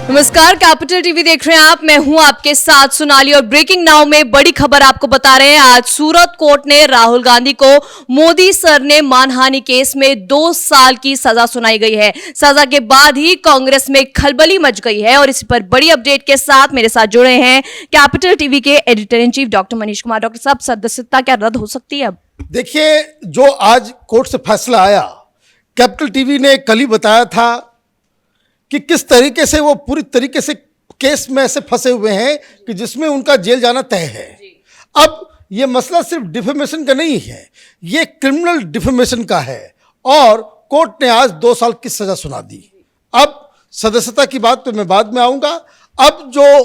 नमस्कार, capital TV देख रहे हैं आप। मैं हूं आपके साथ सोनाली और ब्रेकिंग नाउ में बड़ी खबर आपको बता रहे हैं। आज सूरत कोर्ट ने राहुल गांधी को मोदी सर ने मानहानि केस में 2 साल की सजा सुनाई गई है। सजा के बाद ही कांग्रेस में खलबली मच गई है और इसी पर बड़ी अपडेट के साथ मेरे साथ जुड़े हैं कैपिटल टीवी के editor in chief doctor Manish Kumar. Doctor साहब, सदस्यता क्या रद्द हो सकती है अब? देखिए, जो आज कोर्ट से फैसला आया, कैपिटल टीवी ने कल ही बताया था कि किस तरीके से वो पूरी तरीके से केस में ऐसे फंसे हुए हैं कि जिसमें उनका जेल जाना तय है। अब ये मसला सिर्फ डिफेमेशन का नहीं है, ये क्रिमिनल डिफेमेशन का है और कोर्ट ने आज 2 साल की सजा सुना दी। अब सदस्यता की बात पे मैं बाद में आऊंगा। अब जो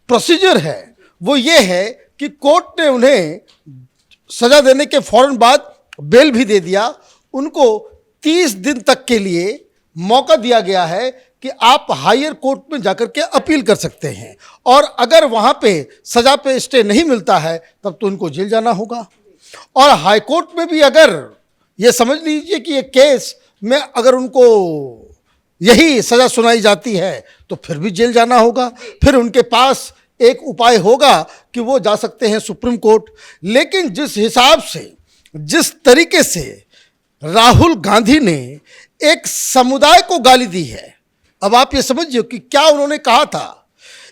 प्रोसीजर है वो ये है कि कोर्ट ने उन्हें सजा देने के फौरन बाद बेल भी दे दिया। उनको 30 दिन तक के लिए मौका दिया गया है कि आप हायर कोर्ट में जाकर के अपील कर सकते हैं और अगर वहां पे सजा पे स्टे नहीं मिलता है तब तो उनको जेल जाना होगा। और हाई कोर्ट में भी अगर ये समझ लीजिए कि ये केस में अगर उनको यही सजा सुनाई जाती है तो फिर भी जेल जाना होगा। फिर उनके पास एक उपाय होगा कि वो जा सकते हैं सुप्रीम कोर्ट। लेकिन जिस हिसाब से, जिस तरीके से राहुल गांधी ने एक समुदाय को गाली दी है, अब आप ये समझिए कि क्या उन्होंने कहा था।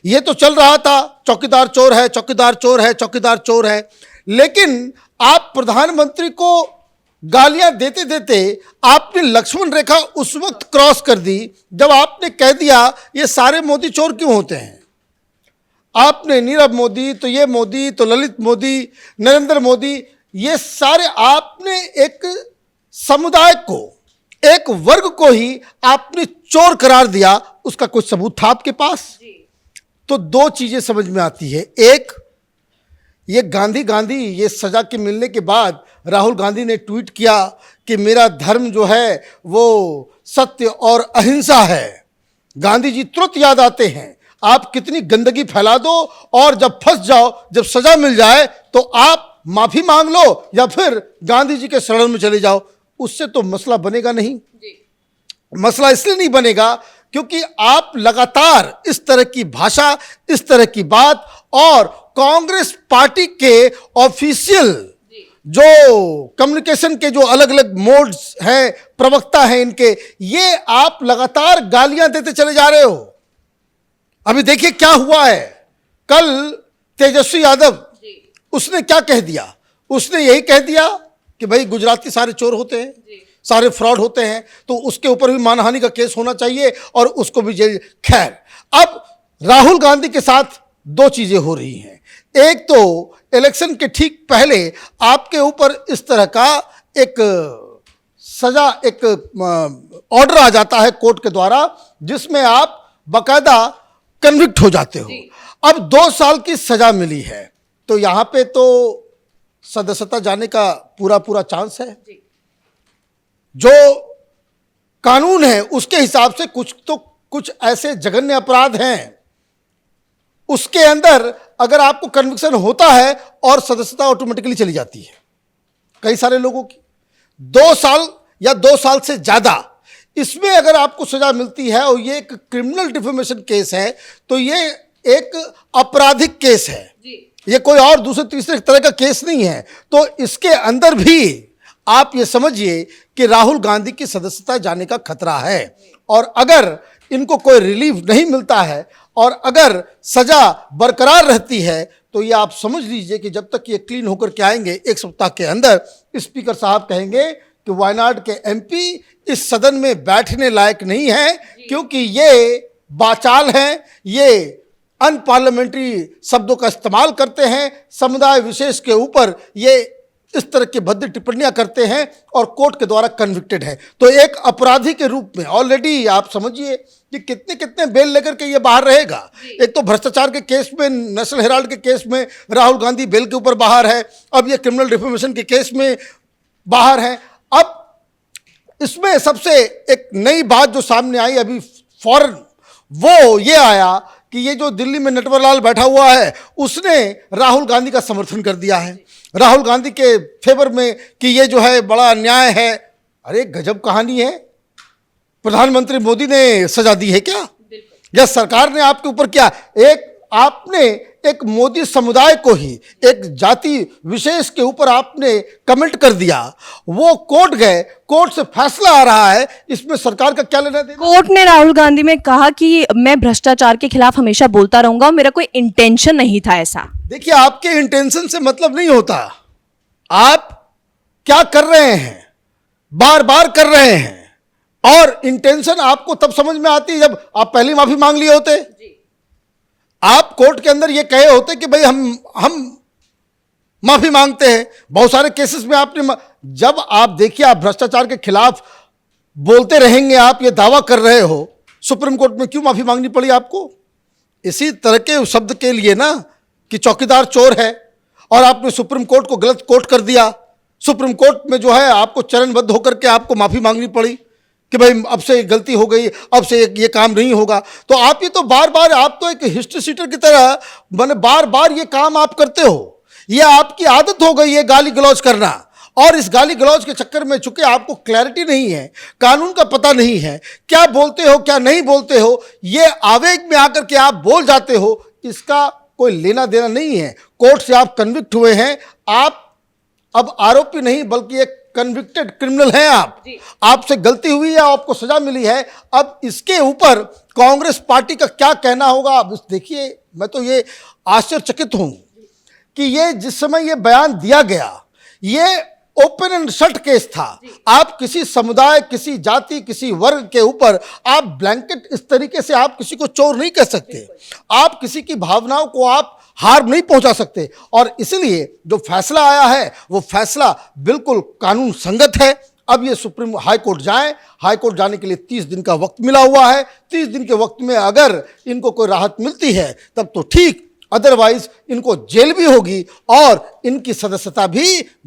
ये तो चल रहा था चौकीदार चोर है, चौकीदार चोर है, चौकीदार चोर है, लेकिन आप प्रधानमंत्री को गालियां देते देते आपने लक्ष्मण रेखा उस वक्त क्रॉस कर दी जब आपने कह दिया ये सारे मोदी चोर क्यों होते हैं। आपने नीरव मोदी तो ये मोदी तो ललित मोदी, नरेंद्र मोदी, ये सारे आपने एक समुदाय को, एक वर्ग को ही आपने चोर करार दिया। उसका कोई सबूत था आपके पास? तो 2 चीजें समझ में आती है। एक, ये गांधी ये सजा के मिलने के बाद राहुल गांधी ने ट्वीट किया कि मेरा धर्म जो है वो सत्य और अहिंसा है। गांधी जी तुरंत याद आते हैं। आप कितनी गंदगी फैला दो और जब फंस जाओ, जब सजा मिल जाए तो आप माफी मांग लो या फिर गांधी जी के शरण में चले जाओ। उससे तो मसला बनेगा नहीं। मसला इसलिए नहीं बनेगा क्योंकि आप लगातार इस तरह की भाषा, इस तरह की बात और कांग्रेस पार्टी के ऑफिशियल जो कम्युनिकेशन के जो अलग अलग मोड्स हैं, प्रवक्ता हैं इनके, ये आप लगातार गालियां देते चले जा रहे हो। अभी देखिए क्या हुआ है। कल तेजस्वी यादव, उसने क्या कह दिया? उसने यही कह दिया कि भाई गुजराती सारे चोर होते हैं, सारे फ्रॉड होते हैं, तो उसके ऊपर भी मानहानि का केस होना चाहिए और उसको भी जेल। खैर, अब राहुल गांधी के साथ 2 चीजें हो रही हैं। एक तो इलेक्शन के ठीक पहले आपके ऊपर इस तरह का एक सजा, एक ऑर्डर आ जाता है कोर्ट के द्वारा जिसमें आप बाकायदा कन्विक्ट हो जाते हो। अब 2 साल की सजा मिली है तो यहां पे तो सदस्यता जाने का पूरा चांस है। जो कानून है उसके हिसाब से कुछ ऐसे जघन्य अपराध हैं उसके अंदर अगर आपको कन्विक्शन होता है और सदस्यता ऑटोमेटिकली चली जाती है। कई सारे लोगों की 2 साल या 2 साल से ज्यादा, इसमें अगर आपको सजा मिलती है और ये एक क्रिमिनल डिफेमेशन केस है तो ये एक आपराधिक केस है, ये कोई और दूसरे तीसरे तरह का केस नहीं है। तो इसके अंदर भी आप ये समझिए कि राहुल गांधी की सदस्यता जाने का खतरा है और अगर इनको कोई रिलीफ नहीं मिलता है और अगर सजा बरकरार रहती है तो ये आप समझ लीजिए कि जब तक ये क्लीन होकर के आएंगे 1 सप्ताह के अंदर स्पीकर साहब कहेंगे कि वायनाड के एमपी इस सदन में बैठने लायक नहीं है क्योंकि ये बाचाल हैं, ये अनपार्लियामेंट्री शब्दों का इस्तेमाल करते हैं, समुदाय विशेष के ऊपर ये इस तरह की भद्दी टिप्पणियां करते हैं और कोर्ट के द्वारा कन्विक्टेड है। तो एक अपराधी के रूप में ऑलरेडी आप समझिए कि कितने कितने बेल लेकर के ये बाहर रहेगा। एक तो भ्रष्टाचार के केस में, नेशनल हेराल्ड के केस में राहुल गांधी बेल के ऊपर बाहर है, अब ये क्रिमिनल डिफेमेशन के केस में बाहर है। अब इसमें सबसे एक नई बात जो सामने आई अभी फौरन, वो ये आया कि ये जो दिल्ली में नटवरलाल बैठा हुआ है उसने राहुल गांधी का समर्थन कर दिया है, राहुल गांधी के फेवर में कि ये जो है बड़ा अन्याय है। अरे गजब कहानी है, प्रधानमंत्री मोदी ने सजा दी है क्या? या सरकार ने आपके ऊपर क्या, एक आपने एक मोदी समुदाय को ही एक जाति विशेष के ऊपर आपने कमेंट कर दिया, वो कोर्ट गए, कोर्ट से फैसला आ रहा है, इसमें सरकार का क्या लेना देना? कोर्ट ने राहुल गांधी में कहा कि मैं भ्रष्टाचार के खिलाफ हमेशा बोलता रहूंगा और मेरा कोई इंटेंशन नहीं था ऐसा। देखिए, आपके इंटेंशन से मतलब नहीं होता, आप क्या कर रहे हैं, बार बार कर रहे हैं, और इंटेंशन आपको तब समझ में आती है जब आप पहली माफी मांग लिए होते। आप कोर्ट के अंदर ये कहे होते कि भाई हम माफी मांगते हैं। बहुत सारे केसेस में आपने, जब आप देखिए, आप भ्रष्टाचार के खिलाफ बोलते रहेंगे, आप ये दावा कर रहे हो, सुप्रीम कोर्ट में क्यों माफी मांगनी पड़ी आपको? इसी तरह के शब्द के लिए ना, कि चौकीदार चोर है, और आपने सुप्रीम कोर्ट को गलत कोर्ट कर दिया। सुप्रीम कोर्ट में जो है आपको चरणबद्ध होकर के आपको माफी मांगनी पड़ी कि भाई अब से गलती हो गई, अब से ये काम नहीं होगा। तो आप ये तो बार बार, आप तो एक हिस्ट्री सीटर की तरह मैंने बार बार ये काम आप करते हो, ये आपकी आदत हो गई है गाली गलौज करना। और इस गाली गलौज के चक्कर में चूंकि आपको क्लैरिटी नहीं है, कानून का पता नहीं है, क्या बोलते हो क्या नहीं बोलते हो, ये आवेग में आकर के आप बोल जाते हो, इसका कोई लेना देना नहीं है। कोर्ट से आप कन्विक्ट हुए हैं, आप अब आरोपी नहीं बल्कि एक कन्विक्टेड क्रिमिनल हैं आप। आपसे गलती हुई है, आपको सजा मिली है। अब इसके ऊपर कांग्रेस पार्टी का क्या कहना होगा? अब देखिए, मैं तो ये आश्चर्यचकित हूं कि ये जिस समय ये बयान दिया गया, ये ओपन एंड शट केस था। आप किसी समुदाय, किसी जाति, किसी वर्ग के ऊपर आप ब्लैंकेट इस तरीके से आप किसी को चोर नहीं कह सकते। आप किसी की भावनाओं को आप हार नहीं पहुंचा सकते। और इसलिए जो फैसला आया है वो फैसला बिल्कुल कानून संगत है। अब ये सुप्रीम हाई कोर्ट जाए, हाई कोर्ट जाने के लिए 30 दिन का वक्त मिला हुआ है। 30 दिन के वक्त में अगर इनको कोई राहत मिलती है तब तो ठीक, अदरवाइज इनको जेल भी होगी और इनकी सदस्यता भी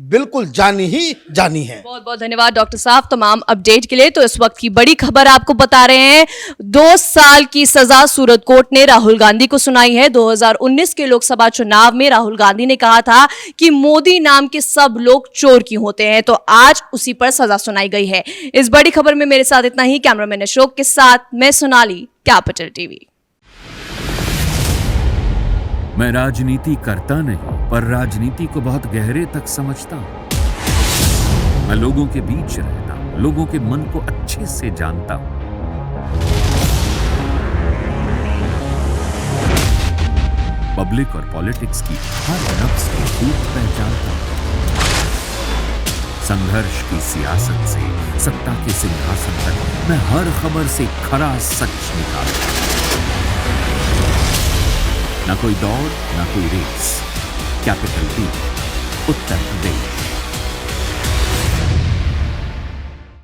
बिल्कुल जानी ही जानी है। बहुत बहुत धन्यवाद डॉक्टर साहब तमाम अपडेट के लिए। तो इस वक्त की बड़ी खबर आपको बता रहे हैं, 2 साल की सजा सूरत कोर्ट ने राहुल गांधी को सुनाई है। 2019 के लोकसभा चुनाव में राहुल गांधी ने कहा था कि मोदी नाम के सब लोग चोर क्यों होते हैं, तो आज उसी पर सजा सुनाई गई है। इस बड़ी खबर में मेरे साथ इतना ही। कैमरामैन अशोक के साथ मैं सोनाली, कैपिटल टीवी। मैं राजनीति करता नहीं, पर राजनीति को बहुत गहरे तक समझता हूं। मैं लोगों के बीच रहता हूं, लोगों के मन को अच्छे से जानता हूं। पब्लिक और पॉलिटिक्स की हर नब्ज को खूब पहचानता हूं। संघर्ष की सियासत से सत्ता के सिंहासन तक मैं हर खबर से खरा सच निकालता हूं। ना कोई दौड़, ना कोई race. Capital TV, Uttar Pradesh.